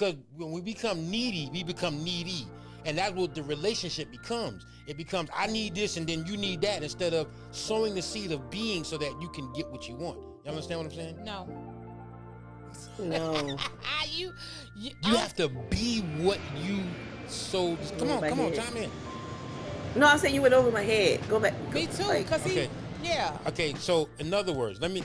Because when we become needy, we become needy. And that's what the relationship becomes. It becomes, I need this and then you need that, instead of sowing the seed of being so that you can get what you want. You understand what I'm saying? No. No. you have to be what you sow. Come on, chime in. No, I'm saying you went over my head. Go back. Me too, because yeah. Okay, so in other words, let me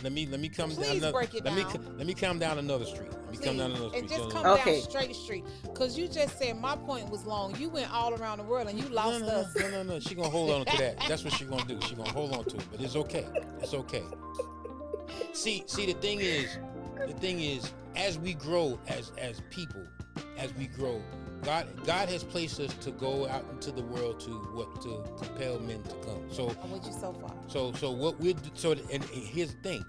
come Please down. Break it down. Let me come down another street. And just come down straight street. Because you just said my point was long. You went all around the world and you lost us. No. She gonna hold on to that. That's what she gonna do. She gonna hold on to it. But it's okay. It's okay. See, the thing is, as we grow as people, as we grow, God has placed us to go out into the world to compel men to come. So I'm with you so far. So what and here's the thing.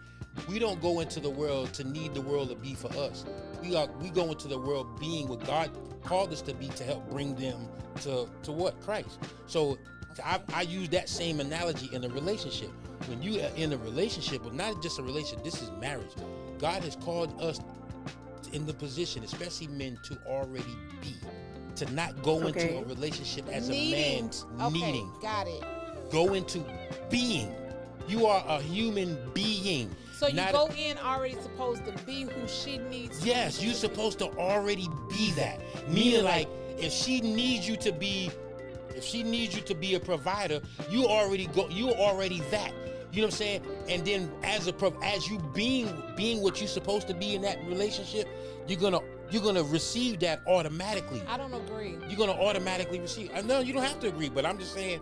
We don't go into the world to need the world to be for us. We go into the world being what God called us to be, to help bring them to what? Christ. So I use that same analogy in a relationship. When you are in a relationship, but not just a relationship, this is marriage. God has called us in the position, especially men, to already be. To not go into a relationship as a man needing. Got it. Go into being. You are a human being. So you go in already supposed to be who she needs. Yes, you're supposed to already be that. Meaning, like, if she needs you to be a provider, you already that. You know what I'm saying? And then as you being what you're supposed to be in that relationship, you're gonna receive that automatically. I don't agree. You're gonna automatically receive. No, you don't have to agree, but I'm just saying,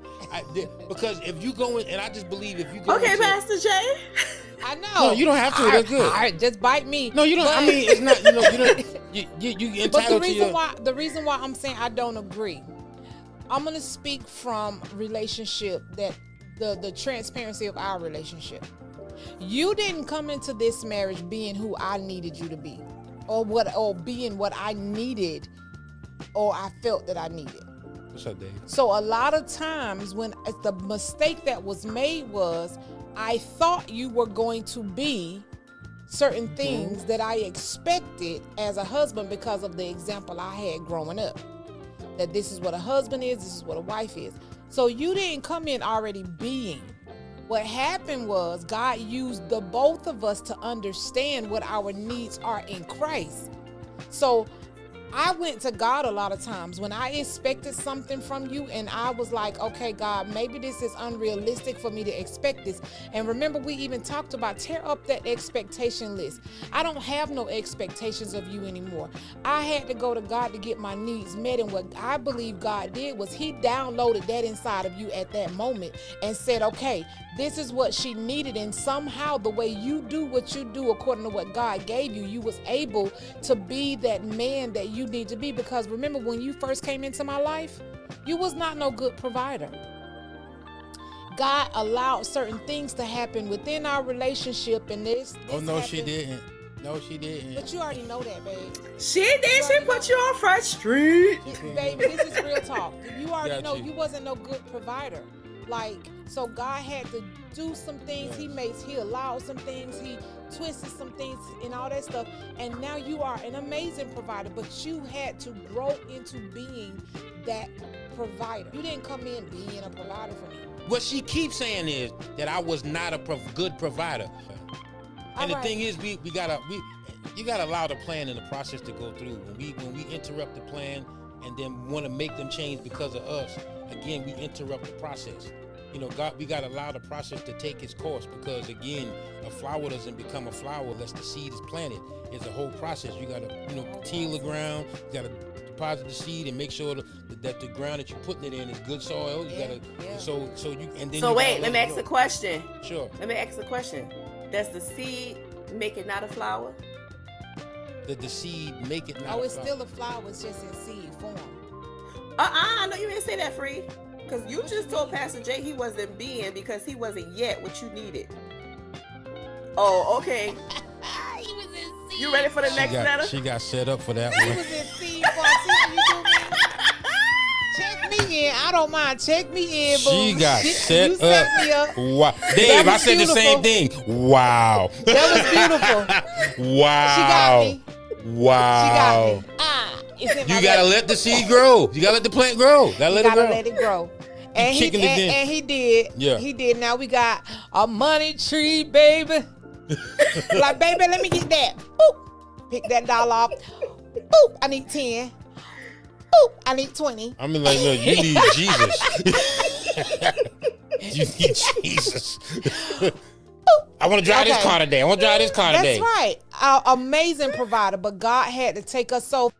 because if you go in, and I just believe if you go. Okay, Pastor Jay. I know. No, you don't have to. That's good. All right, just bite me. No, you don't. I mean, it's not. You entitled to But the reason why I'm saying I don't agree, I'm gonna speak from relationship, that the transparency of our relationship. You didn't come into this marriage being who I needed you to be, or being what I needed, or I felt that I needed. What's up, Dave? So a lot of times when the mistake that was made was, I thought you were going to be certain things that I expected as a husband because of the example I had growing up. That this is what a husband is, this is what a wife is. So you didn't come in already being. What happened was God used the both of us to understand what our needs are in Christ. So I went to God a lot of times when I expected something from you, and I was like, okay, God, maybe this is unrealistic for me to expect this. And remember, we even talked about tear up that expectation list. I don't have no expectations of you anymore. I had to go to God to get my needs met. And what I believe God did was he downloaded that inside of you at that moment and said, okay, this is what she needed. And somehow the way you do what you do according to what God gave you, you was able to be that man that you need to be. Because remember, when you first came into my life, you was not no good provider. God allowed certain things to happen within our relationship, and this oh no, happened. she didn't. No, she didn't. But you already know that, babe. She did. She put you on Front Street. Baby, this is real talk. You already know you wasn't no good provider. Like, so God had to do some things. Yes. He allowed some things. He twisted some things and all that stuff. And now you are an amazing provider, but you had to grow into being that provider. You didn't come in being a provider for me. What she keeps saying is that I was not a good provider. And the thing is, you gotta allow the plan and the process to go through. When we interrupt the plan and then want to make them change because of us, again, we interrupt the process. You know, we gotta allow the process to take its course, because again, a flower doesn't become a flower unless the seed is planted. It's a whole process. You gotta, till the ground. You gotta deposit the seed and make sure that the ground that you're putting it in is good soil. You gotta, so you and then. So wait, let me ask a question. Sure. Let me ask a question. Does the seed make it not a flower? Did the seed make it not a flower? Oh, it's still a flower. It's just in seed form. I know you didn't say that, Phree. Because you just told Pastor Jay he wasn't being because he wasn't yet what you needed. Oh, okay. He was in seed. You ready for the next letter? She got set up for that He one. was in seed form. Check me in. I don't mind. Check me in, boo. She got set you set me up. Wow. Dave, I said beautiful. the same thing. Wow. That was beautiful. Wow. She got me. Wow. She got me. It's in my You gotta belly. let the seed grow. You gotta let the plant grow. Gotta let it grow. Let it grow. And kicking it in. and he did. Yeah. He did. Now we got a money tree, baby. Like, baby, let me get that. Boop. Pick that dollar up. Boop. I need 10. Boop. I need 20. I mean, like, look, you need Jesus. You need Jesus. I want to drive this car today. I want to drive this car today. That's right. Our amazing provider, but God had to take us so